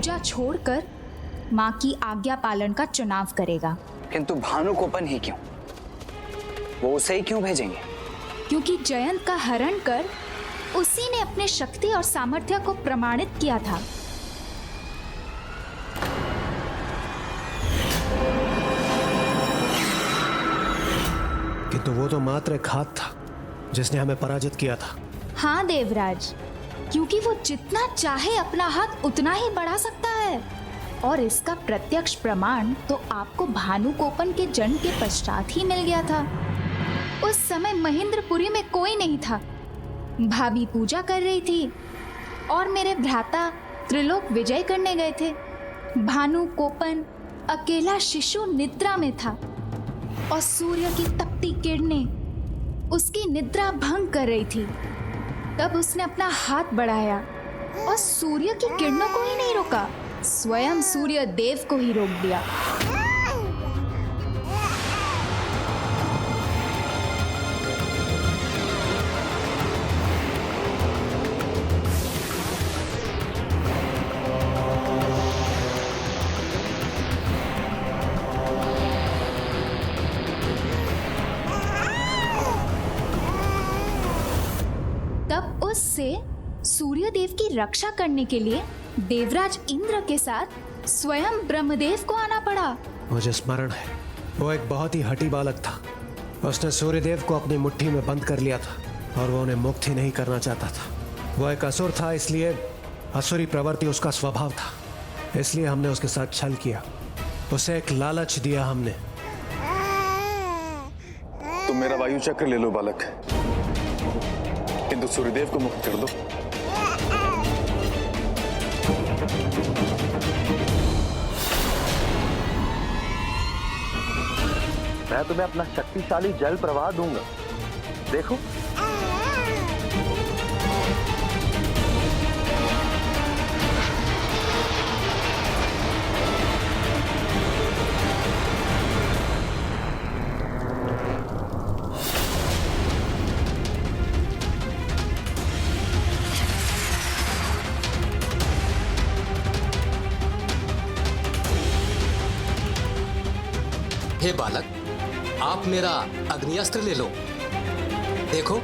पूजा छोड़कर माँ की आज्ञा पालन का चुनाव करेगा। किंतु भानुकोपन ही क्यों? वो उसे ही क्यों भेजेंगे? क्योंकि जयंत का हरण कर उसी ने अपने शक्ति और सामर्थ्य को प्रमाणित किया था। किंतु वो तो मात्र एक हाथ था जिसने हमें पराजित किया था। हाँ देवराज, क्योंकि वो जितना चाहे अपना हाथ उतना ही बढ़ा सकता है, और इसका प्रत्यक्ष प्रमाण तो आपको भानुकोपन के जन्म के पश्चात ही मिल गया था। उस समय महेंद्रपुरी में कोई नहीं था। भाभी पूजा कर रही थी और मेरे भ्राता त्रिलोक विजय करने गए थे। भानुकोपन अकेला शिशु निद्रा में था और सूर्य की तपती किरणें उसकी निद्रा भंग कर रही थी। तब उसने अपना हाथ बढ़ाया और सूर्य की किरणों को ही नहीं रोका, स्वयं सूर्य देव को ही रोक दिया। तब उससे सूर्य देव की रक्षा करने के लिए देवराज इंद्र के साथ स्वयं ब्रह्मदेव को आना पड़ा। मुझे स्मरण है, वो एक बहुत ही हठी बालक था। उसने सूर्यदेव को अपनी मुट्ठी में बंद कर लिया था और वो उन्हें मुक्त ही नहीं करना चाहता था। वो एक असुर था, इसलिए असुरी प्रवृत्ति उसका स्वभाव था। इसलिए हमने उसके साथ छल किया, उसे एक लालच दिया हमने। तुम मेरा वायु चक्र ले लो बालक, किंतु सूर्यदेव को मुक्त कर दो। मैं तुम्हें अपना शक्तिशाली जल प्रवाह दूंगा, देखो। हे बालक, आप मेरा अग्नि अस्त्र ले लो, देखो।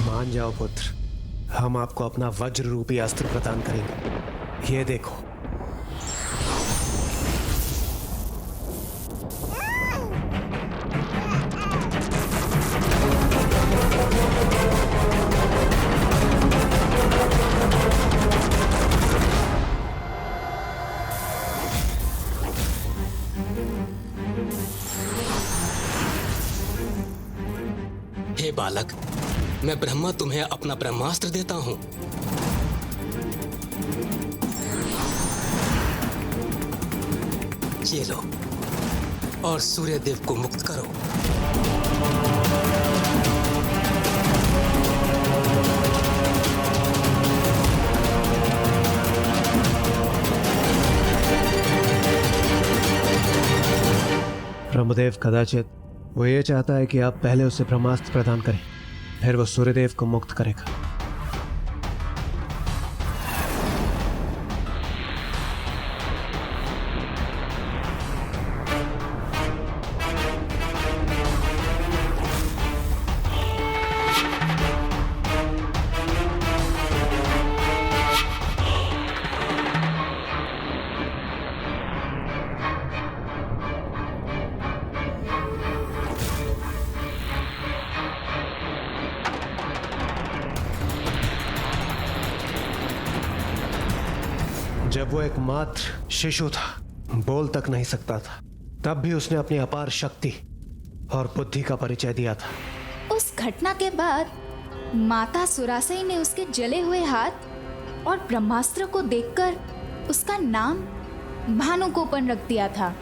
मान जाओ पुत्र, हम आपको अपना वज्र रूपी अस्त्र प्रदान करेंगे। ये देखो। हे बालक, मैं ब्रह्मा तुम्हें अपना ब्रह्मास्त्र देता हूं। ये लो और सूर्यदेव को मुक्त करो। ब्रह्मदेव कदाचित वो ये चाहता है कि आप पहले उसे ब्रह्मास्त्र प्रदान करें, फिर वो सूर्यदेव को मुक्त करेगा। जब वो एक मात्र शिशु था, बोल तक नहीं सकता था, तब भी उसने अपनी अपार शक्ति और बुद्धि का परिचय दिया था। उस घटना के बाद माता सुरासई ने उसके जले हुए हाथ और ब्रह्मास्त्र को देखकर उसका नाम भानुकोपन रख दिया था,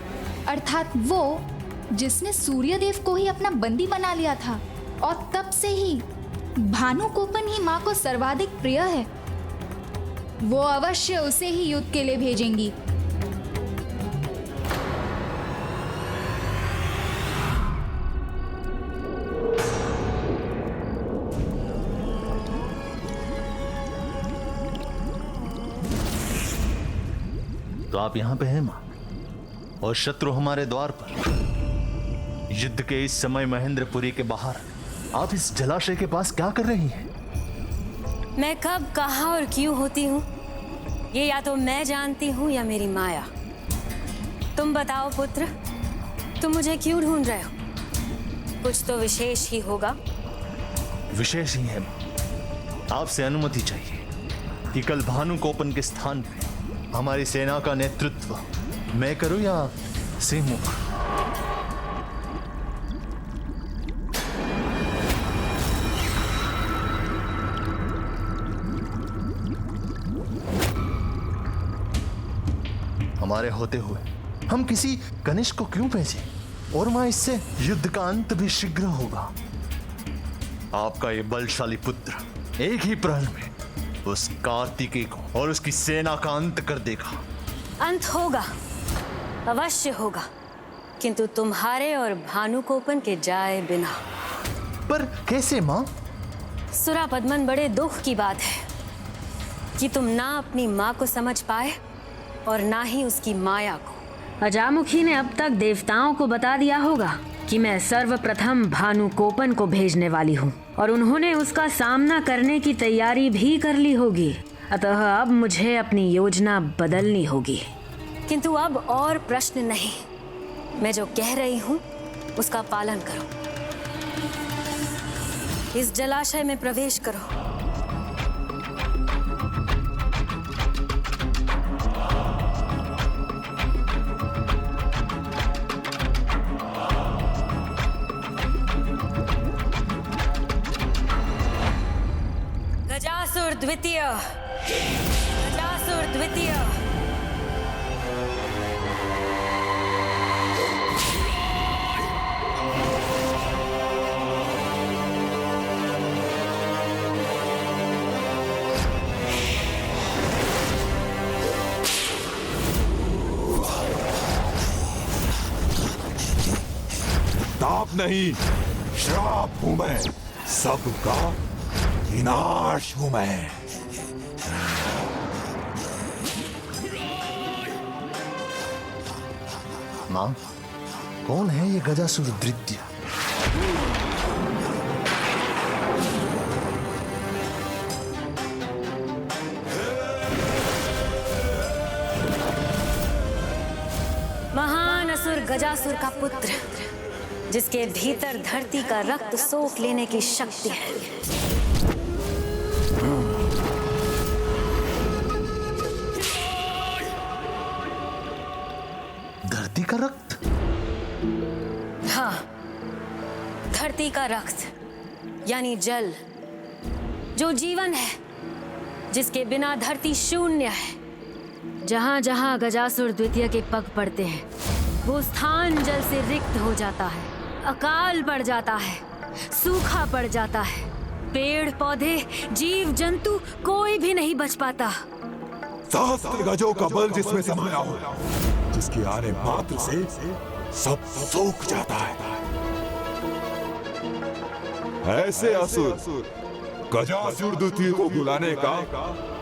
अर्थात वो जिसने सूर्यदेव को ही अपना बंदी बना लिया था। और तब से ही भानुकोपन ही माँ को सर्वाधिक प्रिय है। वो अवश्य उसे ही युद्ध के लिए भेजेंगी। तो आप यहां पे हैं मां, और शत्रु हमारे द्वार पर। युद्ध के इस समय महेंद्रपुरी के बाहर आप इस जलाशय के पास क्या कर रही हैं? मैं कब, कहां और क्यों होती हूँ ये या तो मैं जानती हूँ या मेरी माया। तुम बताओ पुत्र, तुम मुझे क्यों ढूंढ रहे हो? कुछ तो विशेष ही होगा। विशेष ही है मां। आपसे अनुमति चाहिए कि कल भानुकोपन के स्थान पे हमारी सेना का नेतृत्व मैं करूं या सिंहमुख? हमारे होते हुए हम किसी कनिष्क को क्यों भेजें? और मां, इससे युद्ध का अंत भी शीघ्र होगा। आपका ये बलशाली पुत्र एक ही प्रहर में उस कार्तिकेय को और उसकी सेना का अंत कर देगा। अंत होगा, अवश्य होगा, किंतु तुम्हारे और भानुकोपन के जाए बिना। पर कैसे मां? सुरा पद्मन, बड़े दुख की बात है कि तुम ना अपनी माँ को समझ पाए और ना ही उसकी माया को। अजामुखी ने अब तक देवताओं को बता दिया होगा कि मैं सर्वप्रथम भानुकोपन को भेजने वाली हूँ, और उन्होंने उसका सामना करने की तैयारी भी कर ली होगी। अतः अब मुझे अपनी योजना बदलनी होगी। किंतु अब और प्रश्न नहीं, मैं जो कह रही हूँ उसका पालन करो। इस जलाशय में प्रवेश करो। गजासुर द्वितीय, गजासुर द्वितीय। ताप नहीं, श्राप हूं मैं, सबका विनाश हूं मैं। मां, कौन है ये गजासुर द्वितीय? महान असुर गजासुर का पुत्र, जिसके भीतर धरती का रक्त सोख लेने की शक्ति है। धरती का रक्त? हाँ, धरती का रक्त यानी जल, जो जीवन है, जिसके बिना धरती शून्य है। जहां जहां गजासुर द्वितीय के पग पड़ते हैं, वो स्थान जल से रिक्त हो जाता है, अकाल पड़ जाता है, सूखा पड़ जाता है। पेड़ पौधे, जीव जंतु, कोई भी नहीं बच पाता। सहस्त्र गजों का बल जिसमें समाया हो, जिसके आने मात्र से सब सूख जाता है। ऐसे असुर गजासुर द्वितीय को बुलाने का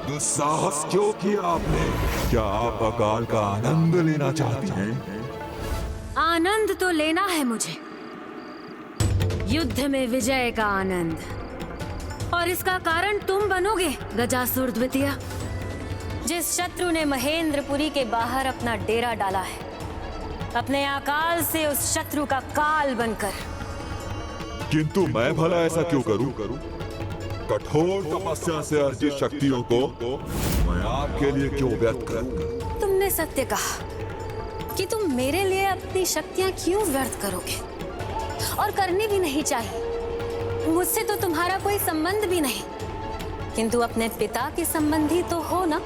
दुस्साहस क्यों किया आपने? क्या आप अकाल का आनंद लेना चाहती हैं? आनंद तो लेना है मुझे, युद्ध में विजय का आनंद, और इसका कारण तुम बनोगे गजासुर द्वितीय। जिस शत्रु ने महेंद्रपुरी के बाहर अपना डेरा डाला है, अपने अकाल से उस शत्रु का काल बनकर। किंतु मैं भला ऐसा क्यों करूं? कठोर तपस्या से अर्जित शक्तियों को मैं आपके लिए क्यों व्यर्थ करूं? तुमने सत्य कहा कि तुम मेरे लिए अपनी शक्तियां क्यों व्यर्थ करोगे, और करनी भी नहीं चाहिए। मुझसे तो तुम्हारा कोई संबंध भी नहीं, किंतु अपने पिता के संबंधी तो हो ना।